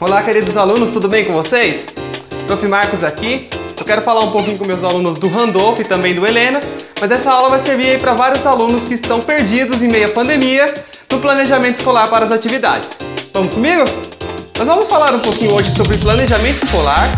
Olá, queridos alunos, tudo bem com vocês? Prof. Marcos aqui. Eu quero falar um pouquinho com meus alunos do Randolph e também do Helena, mas essa aula vai servir aí para vários alunos que estão perdidos em meio à pandemia no planejamento escolar para as atividades. Vamos comigo? Nós vamos falar um pouquinho hoje sobre planejamento escolar.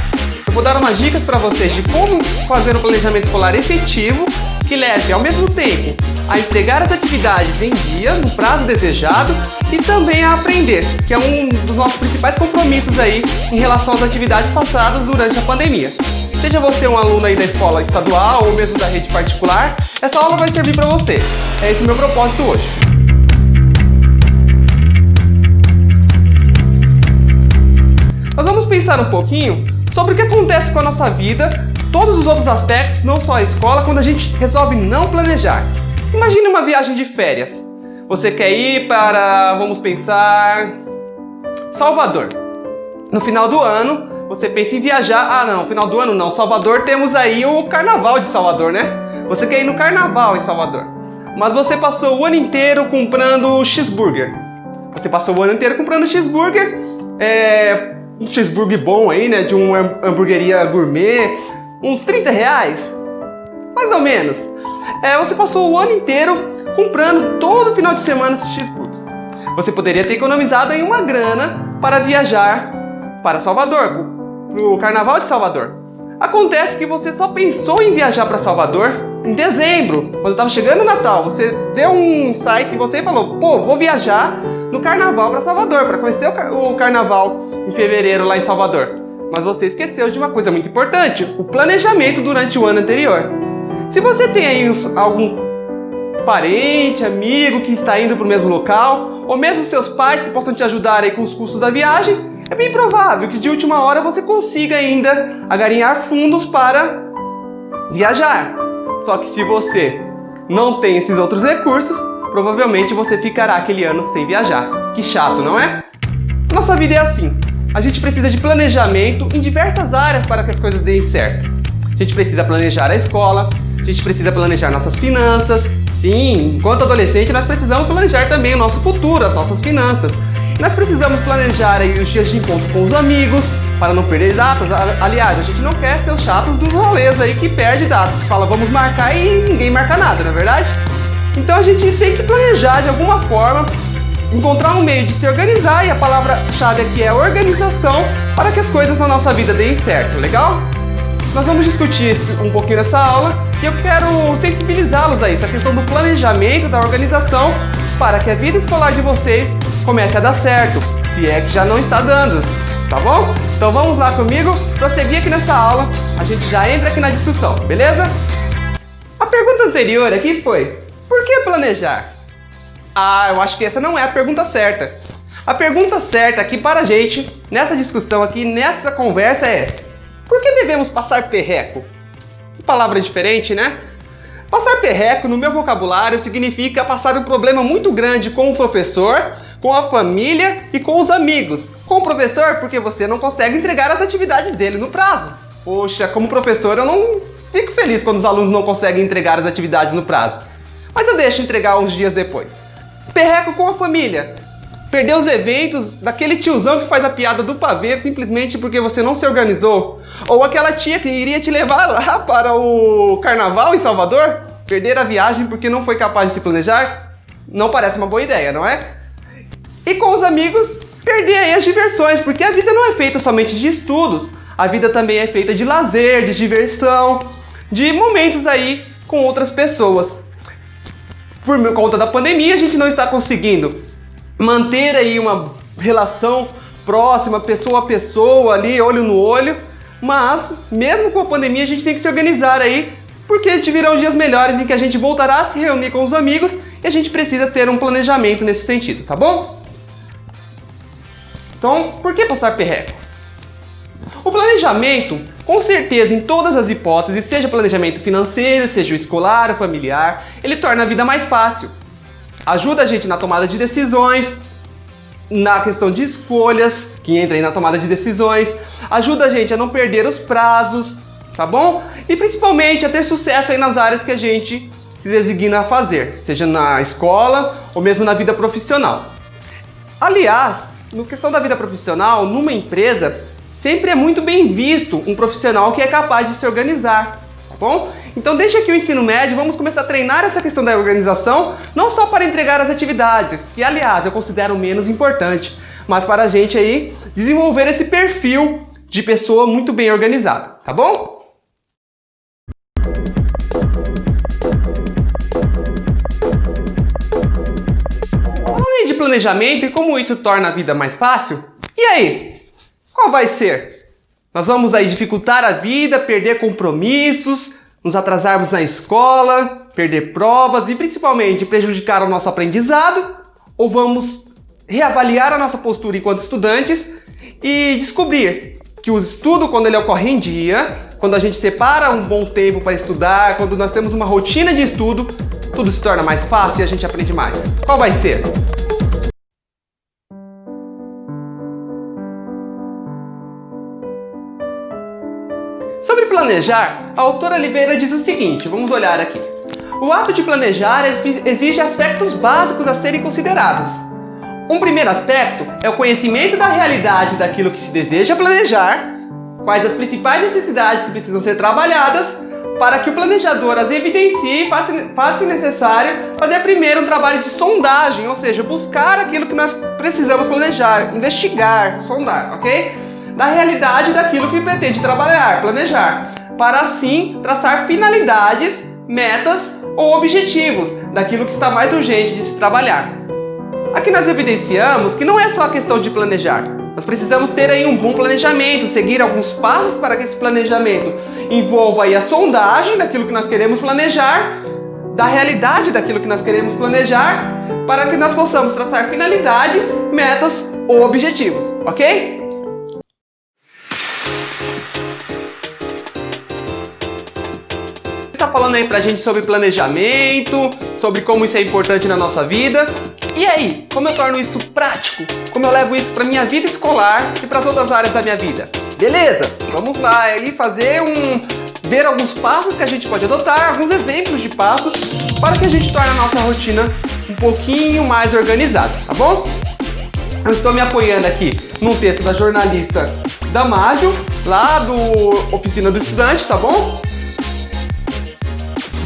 Eu vou dar umas dicas para vocês de como fazer um planejamento escolar efetivo que leve ao mesmo tempo a entregar as atividades em dia, no prazo desejado, e também a aprender, que é um dos nossos principais compromissos aí em relação às atividades passadas durante a pandemia. Seja você um aluno aí da escola estadual ou mesmo da rede particular, essa aula vai servir para você. É esse o meu propósito hoje. Nós vamos pensar um pouquinho sobre o que acontece com a nossa vida, todos os outros aspectos, não só a escola, quando a gente resolve não planejar. Imagine uma viagem de férias. Você quer ir para, vamos pensar, Salvador. No final do ano, você pensa em viajar. No final do ano não. Salvador, temos aí o Carnaval de Salvador, né? Você quer ir no Carnaval em Salvador. Mas você passou o ano inteiro comprando cheeseburger. Você passou o ano inteiro comprando cheeseburger. Um cheeseburger bom aí, né? De uma hamburgueria gourmet. Uns R$30. Mais ou menos. Você passou o ano inteiro comprando todo final de semana esse cheeseburger. Você poderia ter economizado aí uma grana para viajar para Salvador, para o Carnaval de Salvador. Acontece que você só pensou em viajar para Salvador em dezembro, quando estava chegando o Natal. Você deu um insight e você falou, vou viajar no Carnaval para Salvador, para conhecer o Carnaval em fevereiro lá em Salvador. Mas você esqueceu de uma coisa muito importante, o planejamento durante o ano anterior. Se você tem aí algum parente, amigo que está indo para o mesmo local, ou mesmo seus pais que possam te ajudar aí com os custos da viagem, é bem provável que de última hora você consiga ainda agarinhar fundos para viajar. Só que se você não tem esses outros recursos, provavelmente você ficará aquele ano sem viajar. Que chato, não é? Nossa vida é assim. A gente precisa de planejamento em diversas áreas para que as coisas deem certo. A gente precisa planejar a escola, a gente precisa planejar nossas finanças. Sim, enquanto adolescente nós precisamos planejar também o nosso futuro, as nossas finanças. Nós precisamos planejar aí os dias de encontro com os amigos, para não perder datas. Aliás, a gente não quer ser os chatos dos rolês aí que perde datas, que fala vamos marcar e ninguém marca nada, não é verdade? Então a gente tem que planejar de alguma forma, encontrar um meio de se organizar, e a palavra-chave aqui é organização, para que as coisas na nossa vida deem certo, legal? Nós vamos discutir um pouquinho nessa aula e eu quero sensibilizá-los a isso, a questão do planejamento, da organização, para que a vida escolar de vocês comece a dar certo, se é que já não está dando, tá bom? Então vamos lá comigo, prosseguir aqui nessa aula, a gente já entra aqui na discussão, beleza? A pergunta anterior aqui foi, por que planejar? Eu acho que essa não é a pergunta certa. A pergunta certa aqui para a gente, nessa discussão aqui, nessa conversa é, por que devemos passar perreco? Que palavra diferente, né? Passar perreco, no meu vocabulário, significa passar um problema muito grande com o professor, com a família e com os amigos. Com o professor, porque você não consegue entregar as atividades dele no prazo. Poxa, como professor eu não fico feliz quando os alunos não conseguem entregar as atividades no prazo. Mas eu deixo entregar uns dias depois. Perreco com a família. Perder os eventos daquele tiozão que faz a piada do pavê simplesmente porque você não se organizou. Ou aquela tia que iria te levar lá para o Carnaval em Salvador. Perder a viagem porque não foi capaz de se planejar. Não parece uma boa ideia, não é? E com os amigos, perder aí as diversões, porque a vida não é feita somente de estudos. A vida também é feita de lazer, de diversão, de momentos aí com outras pessoas. Por conta da pandemia, a gente não está conseguindo manter aí uma relação próxima, pessoa a pessoa ali, olho no olho, mas mesmo com a pandemia a gente tem que se organizar aí, porque virão dias melhores em que a gente voltará a se reunir com os amigos e a gente precisa ter um planejamento nesse sentido, tá bom? Então, por que passar perreco? O planejamento, com certeza, em todas as hipóteses, seja planejamento financeiro, seja o escolar, o familiar, ele torna a vida mais fácil. Ajuda a gente na tomada de decisões, na questão de escolhas, que entra aí na tomada de decisões, ajuda a gente a não perder os prazos, tá bom? E principalmente a ter sucesso aí nas áreas que a gente se designa a fazer, seja na escola ou mesmo na vida profissional. Aliás, no questão da vida profissional, numa empresa, sempre é muito bem visto um profissional que é capaz de se organizar, tá bom? Então deixa aqui o ensino médio, vamos começar a treinar essa questão da organização, não só para entregar as atividades, que aliás eu considero menos importante, mas para a gente aí desenvolver esse perfil de pessoa muito bem organizada, tá bom? Além de planejamento e como isso torna a vida mais fácil, e aí? Qual vai ser? Nós vamos aí dificultar a vida, perder compromissos, nos atrasarmos na escola, perder provas e principalmente prejudicar o nosso aprendizado? Ou vamos reavaliar a nossa postura enquanto estudantes e descobrir que o estudo, quando ele ocorre em dia, quando a gente separa um bom tempo para estudar, quando nós temos uma rotina de estudo, tudo se torna mais fácil e a gente aprende mais? Qual vai ser? Sobre planejar, a autora Oliveira diz o seguinte, vamos olhar aqui. O ato de planejar exige aspectos básicos a serem considerados. Um primeiro aspecto é o conhecimento da realidade daquilo que se deseja planejar, quais as principais necessidades que precisam ser trabalhadas, para que o planejador as evidencie e faça necessário fazer primeiro um trabalho de sondagem, ou seja, buscar aquilo que nós precisamos planejar, investigar, sondar, ok? Da realidade daquilo que pretende trabalhar, planejar, para assim traçar finalidades, metas ou objetivos daquilo que está mais urgente de se trabalhar. Aqui nós evidenciamos que não é só a questão de planejar. Nós precisamos ter aí um bom planejamento, seguir alguns passos para que esse planejamento envolva aí a sondagem daquilo que nós queremos planejar, da realidade daquilo que nós queremos planejar, para que nós possamos traçar finalidades, metas ou objetivos, ok? Está falando aí pra gente sobre planejamento, sobre como isso é importante na nossa vida. E aí, como eu torno isso prático? Como eu levo isso para minha vida escolar e para as outras áreas da minha vida? Beleza? Vamos lá aí ver alguns passos que a gente pode adotar, alguns exemplos de passos para que a gente torne a nossa rotina um pouquinho mais organizada, tá bom? Eu estou me apoiando aqui num texto da jornalista Damásio, lá do Oficina do Estudante, tá bom?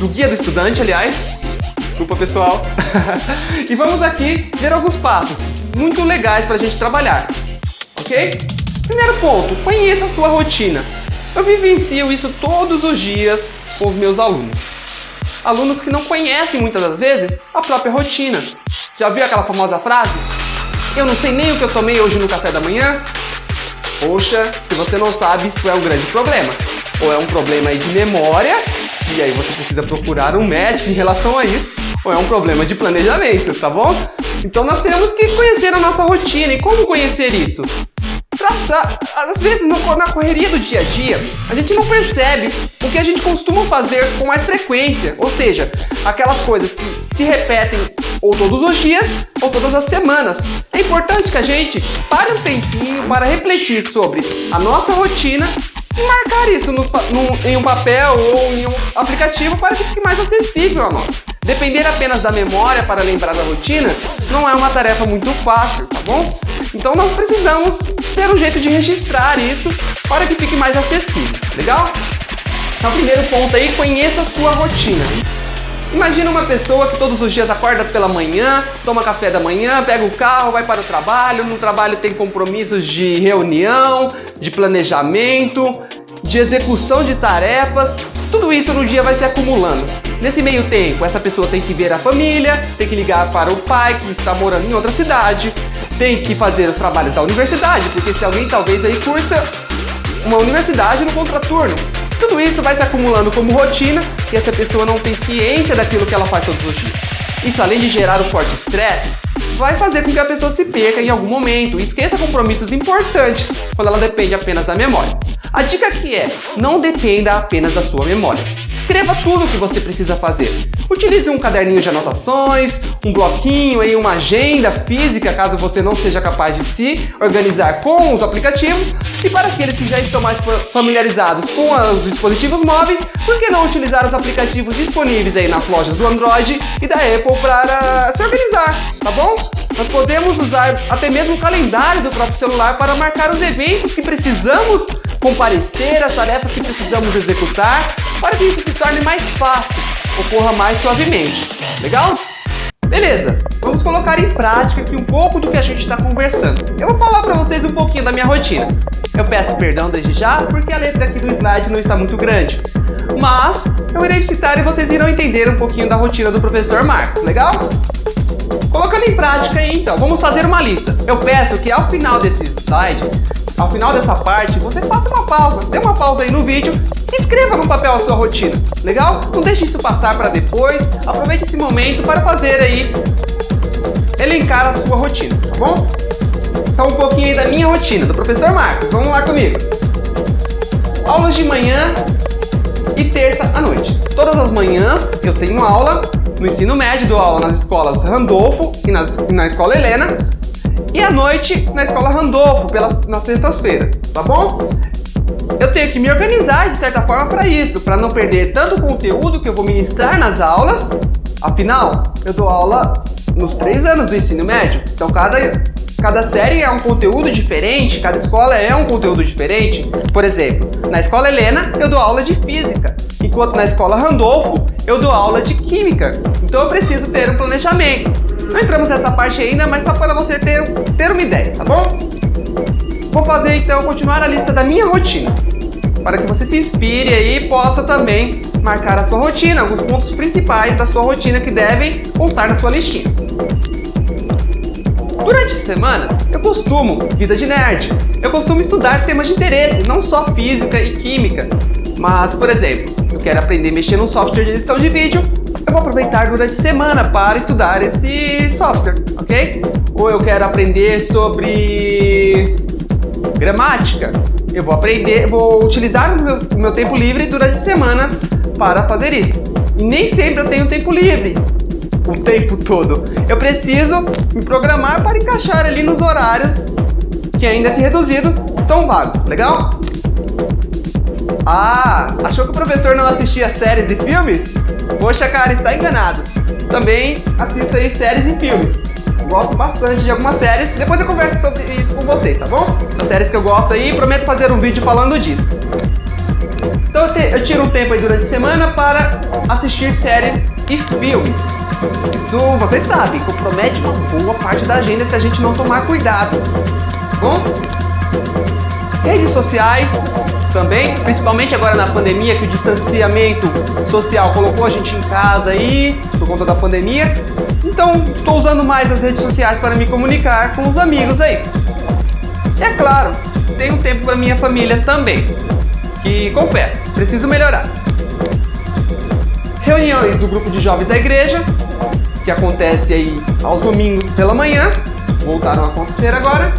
Do Guia do Estudante, aliás. Desculpa, pessoal. E vamos aqui ver alguns passos muito legais para a gente trabalhar, ok? Primeiro ponto, conheça a sua rotina. Eu vivencio isso todos os dias com os meus alunos. Alunos que não conhecem muitas das vezes a própria rotina. Já viu aquela famosa frase? Eu não sei nem o que eu tomei hoje no café da manhã? Poxa, se você não sabe, isso é um grande problema. Ou é um problema aí de memória, e aí você precisa procurar um médico em relação a isso, ou é um problema de planejamento, tá bom? Então nós temos que conhecer a nossa rotina. E como conhecer isso? Às vezes na correria do dia a dia, a gente não percebe o que a gente costuma fazer com mais frequência, ou seja, aquelas coisas que se repetem ou todos os dias ou todas as semanas. É importante que a gente pare um tempinho para refletir sobre a nossa rotina e marcar isso em um papel ou em um aplicativo para que fique mais acessível a nós. Depender apenas da memória para lembrar da rotina não é uma tarefa muito fácil, tá bom? Então nós precisamos ter um jeito de registrar isso para que fique mais acessível, legal? Então, o primeiro ponto aí, conheça a sua rotina. Imagina uma pessoa que todos os dias acorda pela manhã, toma café da manhã, pega o carro, vai para o trabalho. No trabalho tem compromissos de reunião, de planejamento, de execução de tarefas. Tudo isso no dia vai se acumulando. Nesse meio tempo, essa pessoa tem que ver a família, tem que ligar para o pai que está morando em outra cidade, tem que fazer os trabalhos da universidade, porque se alguém talvez aí cursa uma universidade no contraturno. Tudo isso vai se acumulando como rotina e essa pessoa não tem ciência daquilo que ela faz todos os dias. Isso, além de gerar um forte estresse, vai fazer com que a pessoa se perca em algum momento e esqueça compromissos importantes quando ela depende apenas da memória. A dica aqui é, não dependa apenas da sua memória. escreva tudo o que você precisa fazer. Utilize um caderninho de anotações, um bloquinho, aí, uma agenda física, caso você não seja capaz de se organizar com os aplicativos. E para aqueles que já estão mais familiarizados com os dispositivos móveis, por que não utilizar os aplicativos disponíveis aí nas lojas do Android e da Apple para se organizar, tá bom? Nós podemos usar até mesmo o calendário do próprio celular para marcar os eventos que precisamos comparecer, as tarefas que precisamos executar, para que isso se torne mais fácil, ocorra mais suavemente. Legal? Beleza, vamos colocar em prática aqui um pouco do que a gente está conversando. Eu vou falar para vocês um pouquinho da minha rotina. Eu peço perdão desde já, porque a letra aqui do slide não está muito grande. Mas eu irei citar e vocês irão entender um pouquinho da rotina do professor Marcos, legal? Colocando em prática aí então, vamos fazer uma lista. Eu peço que ao final desse slide, ao final dessa parte, você faça uma pausa, dê uma pausa aí no vídeo e escreva no papel a sua rotina, legal? Não deixe isso passar para depois, aproveite esse momento para fazer aí, elencar a sua rotina, tá bom? Então um pouquinho aí da minha rotina, do professor Marcos, vamos lá comigo. Aulas de manhã e terça à noite. Todas as manhãs eu tenho aula no ensino médio, dou aula nas escolas Randolfo e na escola Helena. E à noite na escola Randolfo, nas terças-feiras, tá bom? Eu tenho que me organizar de certa forma para isso, para não perder tanto o conteúdo que eu vou ministrar nas aulas. Afinal, eu dou aula nos 3 anos do ensino médio, então cada série é um conteúdo diferente, cada escola é um conteúdo diferente. Por exemplo, na escola Helena eu dou aula de física, enquanto na escola Randolfo eu dou aula de química. Então eu preciso ter um planejamento. Não entramos nessa parte ainda, mas só para você ter uma ideia, tá bom? Vou fazer então, continuar a lista da minha rotina, para que você se inspire aí e possa também marcar a sua rotina, alguns pontos principais da sua rotina que devem constar na sua listinha. Durante a semana, eu costumo, vida de nerd, eu costumo estudar temas de interesse, não só física e química. Mas, por exemplo, eu quero aprender a mexer num software de edição de vídeo, eu vou aproveitar durante a semana para estudar esse software, ok? Ou eu quero aprender sobre gramática, eu vou utilizar o meu tempo livre durante a semana para fazer isso. E nem sempre eu tenho tempo livre o tempo todo. Eu preciso me programar para encaixar ali nos horários que, ainda que reduzidos, estão vagos, legal? Ah, achou que o professor não assistia séries e filmes? Poxa, cara, está enganado. Também assisto aí séries e filmes. Gosto bastante de algumas séries. Depois eu converso sobre isso com vocês, tá bom? As séries que eu gosto aí, prometo fazer um vídeo falando disso. Então eu tiro um tempo aí durante a semana para assistir séries e filmes. Isso, vocês sabem, compromete uma boa parte da agenda se a gente não tomar cuidado. Tá bom? Redes sociais também, principalmente agora na pandemia, que o distanciamento social colocou a gente em casa aí, por conta da pandemia. Então, estou usando mais as redes sociais para me comunicar com os amigos aí. E é claro, tenho tempo para minha família também, que, confesso, preciso melhorar. Reuniões do grupo de jovens da igreja, que acontece aí aos domingos pela manhã, voltaram a acontecer agora.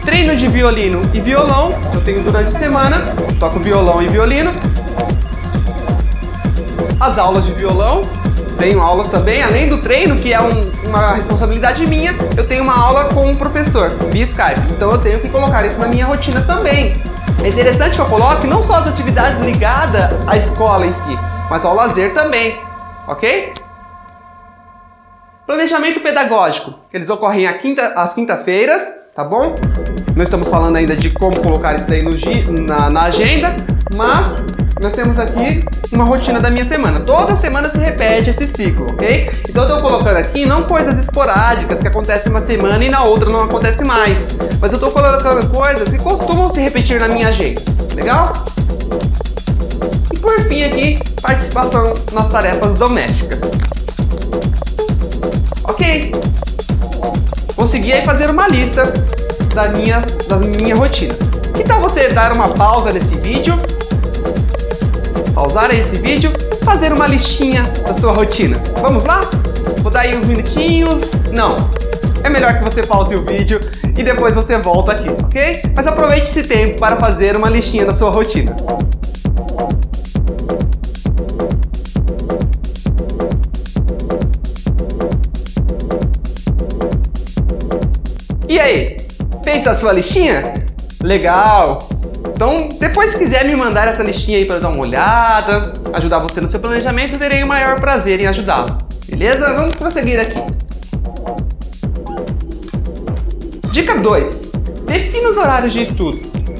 Treino de violino e violão, eu tenho durante a semana, toco violão e violino. As aulas de violão, tenho aulas também, além do treino, que é uma responsabilidade minha, eu tenho uma aula com um professor, via Skype, então eu tenho que colocar isso na minha rotina também. É interessante que eu coloque não só as atividades ligadas à escola em si, mas ao lazer também, ok? Planejamento pedagógico, eles ocorrem às quinta-feiras, tá bom? Não estamos falando ainda de como colocar isso daí na agenda, mas nós temos aqui uma rotina da minha semana. Toda semana se repete esse ciclo, ok? Então eu estou colocando aqui não coisas esporádicas que acontecem uma semana e na outra não acontece mais, mas eu estou colocando coisas que costumam se repetir na minha agenda, legal? E por fim aqui, participação nas tarefas domésticas. Ok? Consegui aí fazer uma lista da minha rotina. Que tal você dar uma pausa nesse vídeo, pausar esse vídeo, fazer uma listinha da sua rotina? Vamos lá? Vou dar aí uns minutinhos. Não, é melhor que você pause o vídeo e depois você volta aqui, ok? Mas aproveite esse tempo para fazer uma listinha da sua rotina. E aí, fez a sua listinha? Legal! Então, depois se quiser me mandar essa listinha aí para dar uma olhada, ajudar você no seu planejamento, eu terei o maior prazer em ajudá-lo. Beleza? Vamos prosseguir aqui. Dica 2. Defina os horários de estudo.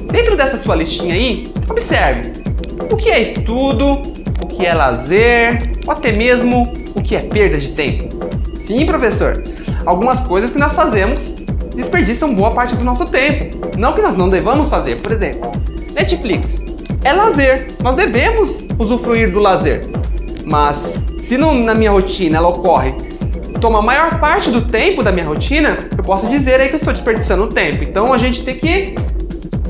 Dentro dessa sua listinha aí, observe o que é estudo, o que é lazer, ou até mesmo o que é perda de tempo. Sim, professor, algumas coisas que nós fazemos desperdiçam boa parte do nosso tempo. Não que nós não devamos fazer, por exemplo, Netflix é lazer, nós devemos usufruir do lazer. Mas se na minha rotina ela ocorre, toma a maior parte do tempo da minha rotina, eu posso dizer aí que eu estou desperdiçando tempo. Então a gente tem que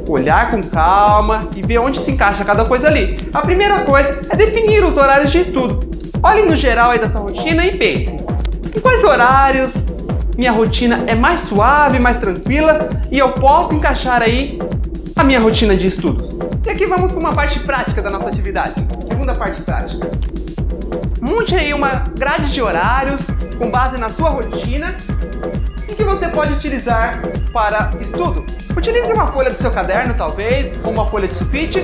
olhar com calma e ver onde se encaixa cada coisa ali. A primeira coisa é definir os horários de estudo. Olhe no geral aí dessa rotina e pense: em quais horários minha rotina é mais suave, mais tranquila e eu posso encaixar aí a minha rotina de estudo. E aqui vamos para uma parte prática da nossa atividade. Segunda parte prática. Monte aí uma grade de horários com base na sua rotina e que você pode utilizar para estudo. Utilize uma folha do seu caderno, talvez, ou uma folha de sulfite,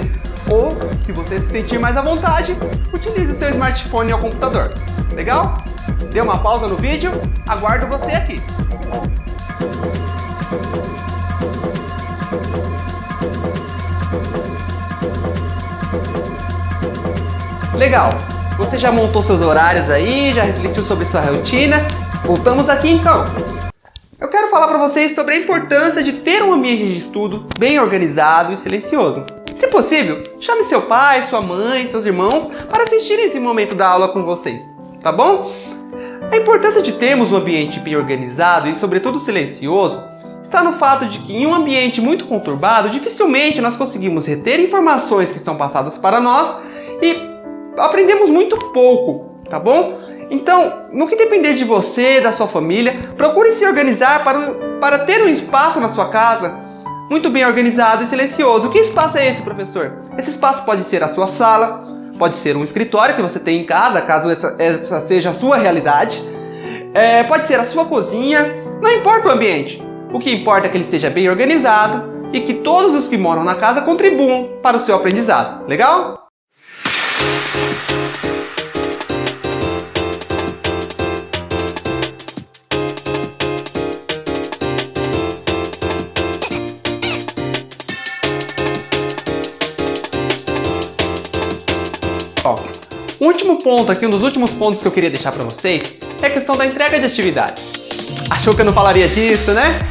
ou, se você se sentir mais à vontade, utilize o seu smartphone ou computador. Legal? Dê uma pausa no vídeo, aguardo você aqui. Legal! Você já montou seus horários aí, já refletiu sobre sua rotina? Voltamos aqui então! Eu quero falar para vocês sobre a importância de ter um ambiente de estudo bem organizado e silencioso. Se possível, chame seu pai, sua mãe, seus irmãos para assistirem esse momento da aula com vocês, tá bom? A importância de termos um ambiente bem organizado e, sobretudo, silencioso está no fato de que em um ambiente muito conturbado, dificilmente nós conseguimos reter informações que são passadas para nós e aprendemos muito pouco, tá bom? Então, no que depender de você, da sua família, procure se organizar para ter um espaço na sua casa muito bem organizado e silencioso. Que espaço é esse, professor? Esse espaço pode ser a sua sala, pode ser um escritório que você tem em casa, caso essa seja a sua realidade. Pode ser a sua cozinha, não importa o ambiente. O que importa é que ele esteja bem organizado e que todos os que moram na casa contribuam para o seu aprendizado. Legal? O último ponto aqui, um dos últimos pontos que eu queria deixar para vocês é a questão da entrega de atividades. Achou que eu não falaria disso, né?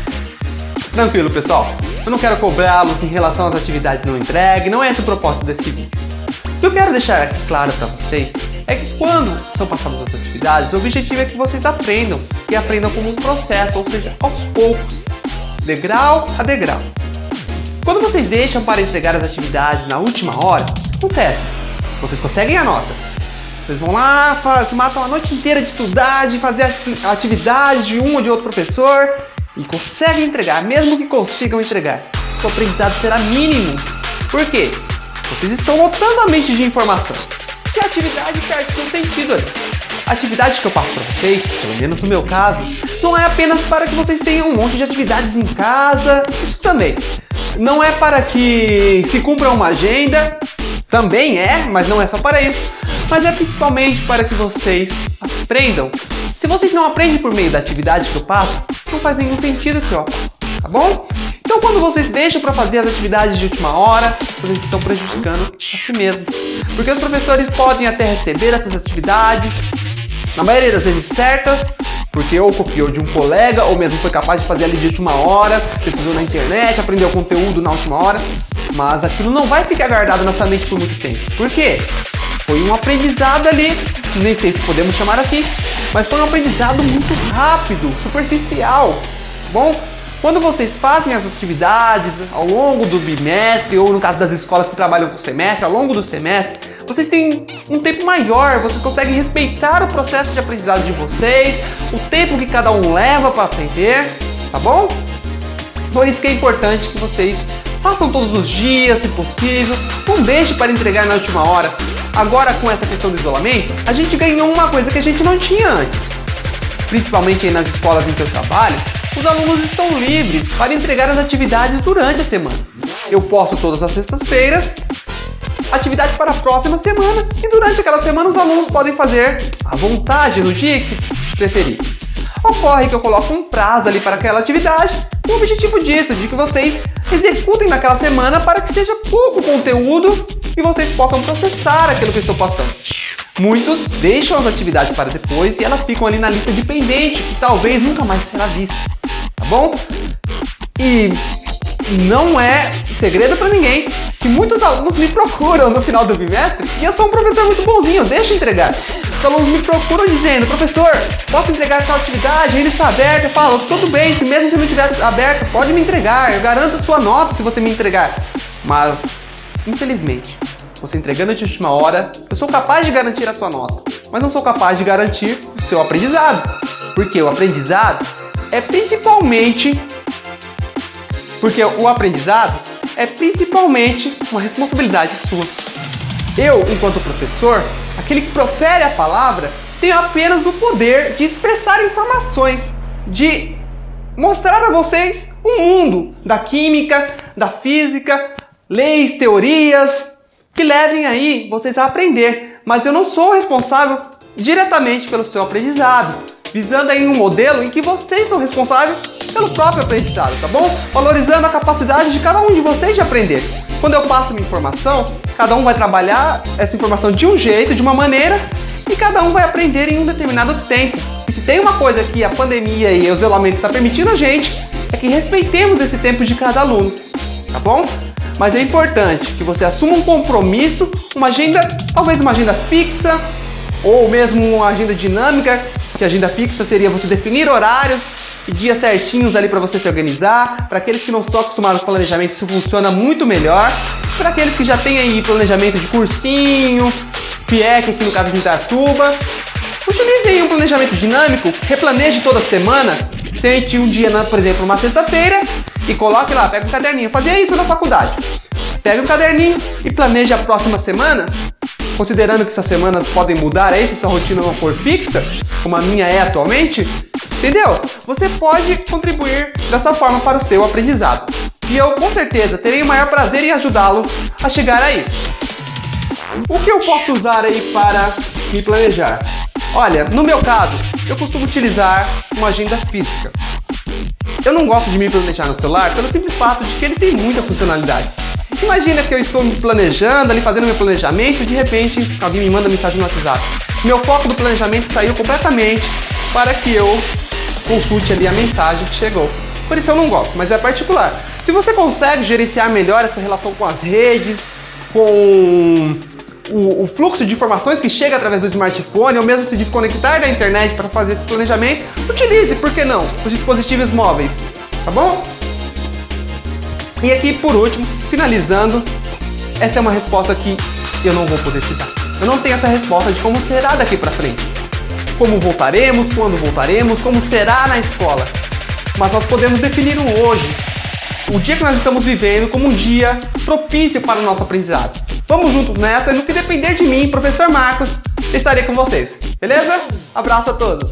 Tranquilo, pessoal. Eu não quero cobrá-los em relação às atividades não entregue, não é esse o propósito desse vídeo. O que eu quero deixar aqui claro para vocês é que quando são passadas as atividades, o objetivo é que vocês aprendam e aprendam como um processo, ou seja, aos poucos, degrau a degrau. Quando vocês deixam para entregar as atividades na última hora, acontece, vocês conseguem a nota. Vocês vão lá, matam a noite inteira de estudar, de fazer atividades de um ou de outro professor e conseguem entregar, mesmo que consigam entregar. O aprendizado será mínimo. Por quê? Vocês estão lotando a mente de informação. E a atividade perde seu sentido ali. A atividade que eu passo para vocês, pelo menos no meu caso, não é apenas para que vocês tenham um monte de atividades em casa, isso também. Não é para que se cumpra uma agenda, também é, mas não é só para isso. Mas é principalmente para que vocês aprendam. Se vocês não aprendem por meio da atividade que eu passo, não faz nenhum sentido que eu faço, tá bom? Então quando vocês deixam para fazer as atividades de última hora, vocês estão prejudicando a si mesmos. Porque os professores podem até receber essas atividades, na maioria das vezes certas, porque ou copiou de um colega, ou mesmo foi capaz de fazer ali de última hora, pesquisou na internet, aprendeu conteúdo na última hora, mas aquilo não vai ficar guardado na sua mente por muito tempo. Por quê? Foi um aprendizado ali, nem sei se podemos chamar assim, mas foi um aprendizado muito rápido, superficial, bom? Quando vocês fazem as atividades ao longo do bimestre, ou no caso das escolas que trabalham com o semestre, ao longo do semestre, vocês têm um tempo maior, vocês conseguem respeitar o processo de aprendizado de vocês, o tempo que cada um leva para aprender, tá bom? Por isso que é importante que vocês façam todos os dias, se possível, não deixe para entregar na última hora. Agora, com essa questão do isolamento, a gente ganhou uma coisa que a gente não tinha antes. Principalmente aí nas escolas em que eu trabalho, os alunos estão livres para entregar as atividades durante a semana. Eu posto todas as sextas-feiras atividades para a próxima semana e durante aquela semana os alunos podem fazer à vontade no dia que preferir. Ocorre que eu coloco um prazo ali para aquela atividade, com o objetivo disso, de que vocês executem naquela semana para que seja pouco conteúdo e vocês possam processar aquilo que eu estou postando. Muitos deixam as atividades para depois e elas ficam ali na lista de pendente, que talvez nunca mais será vista, tá bom? E não é segredo para ninguém que muitos alunos me procuram no final do bimestre e eu sou um professor muito bonzinho, deixa eu entregar. Os alunos me procuram dizendo: professor, posso entregar essa atividade? Ainda está aberta. Eu falo: tudo bem, se mesmo se não estiver aberta, pode me entregar, eu garanto a sua nota se você me entregar. Mas, infelizmente, você entregando de última hora, eu sou capaz de garantir a sua nota, mas não sou capaz de garantir o seu aprendizado. Porque o aprendizado é principalmente uma responsabilidade sua. Eu, enquanto professor, aquele que profere a palavra, tenho apenas o poder de expressar informações, de mostrar a vocês o mundo da química, da física, leis, teorias, que levem aí vocês a aprender. Mas eu não sou responsável diretamente pelo seu aprendizado, visando aí um modelo em que vocês são responsáveis pelo próprio aprendizado, tá bom? Valorizando a capacidade de cada um de vocês de aprender. Quando eu passo uma informação, cada um vai trabalhar essa informação de um jeito, de uma maneira, e cada um vai aprender em um determinado tempo. E se tem uma coisa que a pandemia e o isolamento está permitindo a gente, é que respeitemos esse tempo de cada aluno, tá bom? Mas é importante que você assuma um compromisso, uma agenda, talvez uma agenda fixa, ou mesmo uma agenda dinâmica, que a agenda fixa seria você definir horários e dias certinhos ali para você se organizar. Para aqueles que não estão acostumados com planejamento, isso funciona muito melhor. Para aqueles que já têm aí planejamento de cursinho, FIEC aqui no caso de Indaiatuba, utilize aí um planejamento dinâmico, replaneje toda semana, sente um dia, por exemplo, uma sexta-feira e coloque lá, pega um caderninho. Fazia isso na faculdade. Pega um caderninho e planeje a próxima semana, considerando que essas semanas podem mudar aí, se sua rotina não for fixa, como a minha é atualmente, entendeu? Você pode contribuir dessa forma para o seu aprendizado. E eu, com certeza, terei o maior prazer em ajudá-lo a chegar a isso. O que eu posso usar aí para me planejar? Olha, no meu caso, eu costumo utilizar uma agenda física. Eu não gosto de me planejar no celular pelo simples fato de que ele tem muita funcionalidade. Imagina que eu estou me planejando, ali fazendo meu planejamento e de repente alguém me manda mensagem no WhatsApp. Meu foco do planejamento saiu completamente para que eu consulte ali a mensagem que chegou. Por isso eu não gosto, mas é particular. Se você consegue gerenciar melhor essa relação com as redes, com o fluxo de informações que chega através do smartphone, ou mesmo se desconectar da internet para fazer esse planejamento, utilize, por que não, os dispositivos móveis, tá bom? E aqui, por último, finalizando, essa é uma resposta que eu não vou poder citar. Eu não tenho essa resposta de como será daqui para frente. Como voltaremos, quando voltaremos, como será na escola. Mas nós podemos definir o hoje, o dia que nós estamos vivendo, como um dia propício para o nosso aprendizado. Vamos juntos nessa, e no que depender de mim, professor Marcos, estarei com vocês. Beleza? Abraço a todos!